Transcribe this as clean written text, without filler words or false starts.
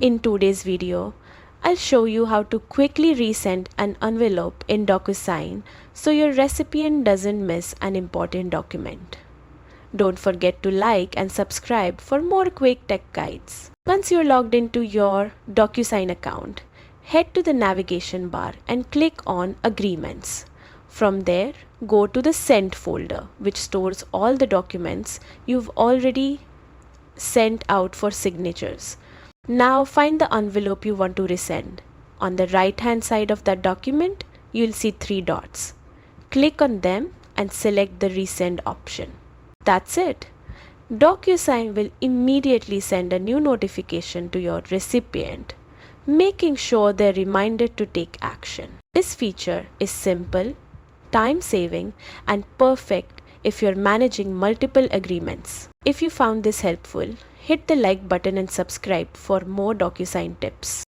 In today's video, I'll show you how to quickly resend an envelope in DocuSign so your recipient doesn't miss an important document. Don't forget to like and subscribe for more quick tech guides. Once you're logged into your DocuSign account, head to the navigation bar and click on Agreements. From there, go to the Sent folder, which stores all the documents you've already sent out for signatures. Now find the envelope you want to resend. On the right hand side of that document, you'll see 3 dots. Click on them and select the resend option. That's it. DocuSign will immediately send a new notification to your recipient, making sure they're reminded to take action. This feature is simple, time-saving, and perfect if you're managing multiple agreements. If you found this helpful, hit the like button and subscribe for more DocuSign tips.